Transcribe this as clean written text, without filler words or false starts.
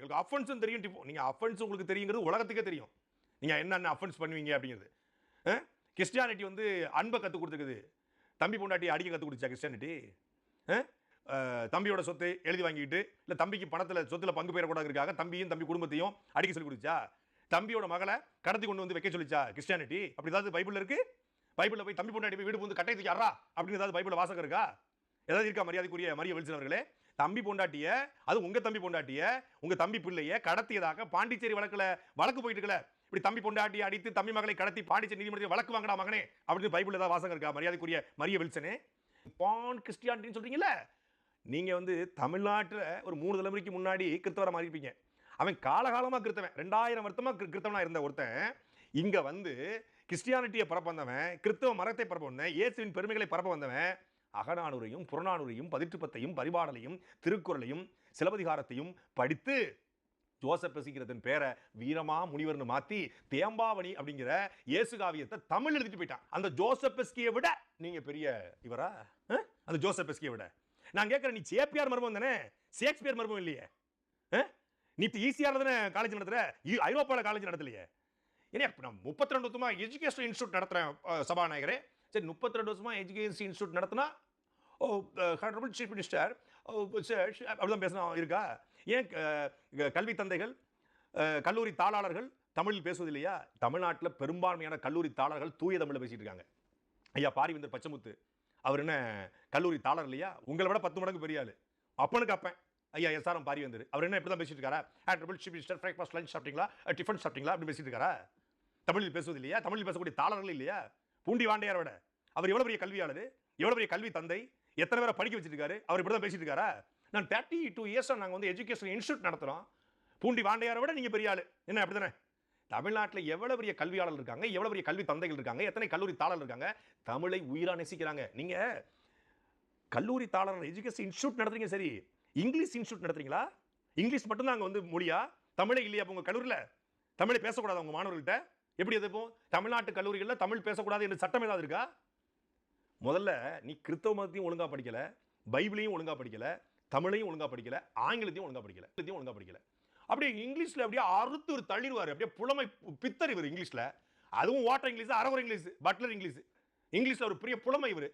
உங்களுக்கு அஃபென்ஸும் தெரியும். நீங்க அஃபென்ஸ் உங்களுக்கு தெரியுங்கிறது உலகத்துக்கே தெரியும். நீங்க என்னென்ன அஃபென்ஸ் பண்ணுவீங்க அப்படிங்கிறது. கிறிஸ்டியானிட்டி வந்து அன்பை கற்றுக் கொடுத்துருக்குது. தம்பி பொண்டாட்டி அடிக்க கற்றுக் கொடுத்துச்சா கிறிஸ்டியானிட்டி? தம்பியோட சொத்தை எழுதி வாங்கிட்டு, இல்லை தம்பிக்கு பணத்தில் சொத்துல பங்கு பெறக்கூடாதுக்காக தம்பியும் தம்பி குடும்பத்தையும் அடிக்க சொல்லி கொடுத்துச்சா? தம்பியோட மகளை கடத்தி கொண்டு வந்து வைக்க சொல்லிச்சா கிறிஸ்டியானிட்டி? அப்படி ஏதாவது பைபிள் இருக்கு? பைபிளில் போய் தம்பி பொண்டாட்டி போய் வீடு வந்து கட்டை தூக்கி அறா அப்படின்னு ஏதாவது பைபிளில் வாசகம் இருக்கா? ஏதாவது இருக்கா? மரியாதைக்குரிய மரிய வில்சன் அவர்களே, தம்பி பொண்டாட்டிய, அது உங்க தம்பி பொண்டாட்டிய, உங்க தம்பி பிள்ளைய கடத்தியதாக பாண்டிச்சேரி வழக்கு போயிட்டு இருக்கல. இப்படி தம்பி பொண்டாட்டி அடித்து தம்பி மகளை கடத்தி பாண்டிச்சேரி நீதிமன்றத்தில் வழக்கு வாங்கடா மகனே அப்படின்னு பைபிள் ஏதாவது வாசகம் இருக்கா? மரியாதைக்குரிய மரிய வில்சனே, பான் கிறிஸ்டியானிட்டின்னு சொல்றீங்கல்ல, நீங்க வந்து தமிழ்நாட்டில் ஒரு 3 தலைமுறைக்கு முன்னாடி கிறிஸ்தவரை மாறி இருப்பீங்க. அவன் காலகாலமாக கிறிஸ்தவன், 2000 வருஷமா கிறிஸ்தவனா இருந்த ஒருத்தன் இங்க வந்து கிறிஸ்டியானிட்டியை பரப்ப வந்தவன், கிறிஸ்தவ மரத்தை பரப்ப வந்தவன், இயேசுவின் பெருமைகளை பரப்ப வந்தவன், அகநானூரையும் புறநானூரையும் பதிற்றுப்பத்தையும் பரிபாடலையும் திருக்குறளையும் சிலப்பதிகாரத்தையும் படித்து ஜோசப் பெசிக்கிறதன் பேரை வீரமா முனிவர்னு மாத்தி தேம்பாவணி அப்படிங்கிற இயேசு காவியத்தை தமிழ் எழுதிட்டு போயிட்டான். அந்த ஜோசப் பெஸ்கியை விட நீங்க பெரிய இவரா? அந்த ஜோசப் பெஸ்கியை விட நான் கேட்கிறேன், நீ சேப்பியார் மர்மம் தானே, ஷேக்ஸ்பியர் மர்மம் இல்லையே? நீ ஈஸியாக தானே காலேஜ் நடத்துற, ஐரோப்பாவில் காலேஜ் நடத்தலையே? ஏன்னா 32 வருஷமா எஜுகேஷன் இன்ஸ்டியூட் நடத்துறேன் சபாநாயகரே. சரி, 32 வருஷமா எஜுகேஷன் இன்ஸ்டியூட் நடத்தினா ஹானரபிள் சீஃப் மினிஸ்டர் அப்படிதான் பேசணும் இருக்கா? ஏன் கல்வி தந்தைகள், கல்லூரி தாளாளர்கள் தமிழில் பேசுவது இல்லையா? தமிழ்நாட்டில் பெரும்பான்மையான கல்லூரி தாளாளர்கள் தூய தமிழில் பேசிட்டு இருக்காங்க. ஐயா பாரிவேந்தர் பச்சமுத்து அவர் என்ன கல்லூரி தாளர் இல்லையா? உங்களை விட 10 மடங்கு பெரிய ஆளு. அப்பனுக்கு அப்பன் ஐயா எஸ்ஆர்எம் பாரிவேந்தர் அவர் என்ன இப்படி தான் பேசிட்டு இருக்காரா? Honourable chief minister breakfast lunch சாப்பிட்டீங்களா, டிஃபன் சாப்பிட்டீங்களா அப்படி பேசிட்டு இருக்காரா? தமிழில் பேசுவது இல்லையா? தமிழில் பேசக்கூடிய தாளர்கள் இல்லையா? பூண்டி வாண்டையாரோட அவர் எவ்வளவு பெரிய கல்வியாளர், எவ்வளவு பெரிய கல்வி தந்தை, எத்தனை பேரை படிக்க வச்சிருக்காரு, அவர் இப்படி தான் பேசிட்டு இருக்காரா? நான் 32 இயர்ஸாக நாங்கள் வந்து எஜுகேஷன் இன்ஸ்டியூட் நடத்துகிறோம். பூண்டி வாண்டையாரை விட நீங்கள் பெரிய ஆள் என்ன? அப்படி தானே? தமிழ்நாட்டில் எவ்வளோ பெரிய கல்வியாளர் இருக்காங்க, எவ்வளோ பெரிய கல்வி தந்தைகள் இருக்காங்க, எத்தனை கல்லூரி தாளர் இருக்காங்க, தமிழை உயிரா நேசிக்கிறாங்க. நீங்கள் கல்லூரி தாளர் எஜுகேஷன் இன்ஸ்டியூட் நடத்துறீங்க, சரி, இங்கிலீஷ் இன்ஸ்டியூட் நடத்துறீங்களா? இங்கிலீஷ் மட்டும் தான் அங்கே வந்து மொழியா? தமிழே இல்லையா உங்கள் கல்லூரியில்? தமிழை பேசக்கூடாது உங்கள் மாணவர்கள்ட்ட? எப்படி எதுவும் தமிழ்நாட்டு கல்லூரிகளில் தமிழ் பேசக்கூடாது என்று சட்டம் ஏதாவது இருக்கா? முதல்ல நீ கிறிஸ்தவ மதத்தையும் ஒழுங்காக படிக்கலை, பைபிளையும் ஒழுங்காக படிக்கலை, தமிழையும் ஒழுங்காக படிக்கலை, ஆங்கிலத்தையும் ஒழுங்காக படிக்கலை. அப்படியே இங்கிலீஷில் அப்படியே அறுத்து ஒரு தள்ளிடுவார், அப்படியே புலமை பித்தர் இவர் இங்கிலீஷில். அதுவும் ஓட்ட இங்கிலீஷ், அரகுற இங்கிலீஷ், பட்லர் இங்கிலீஷ், இங்கிலீஷில் ஒரு பெரிய புலமை இவர்.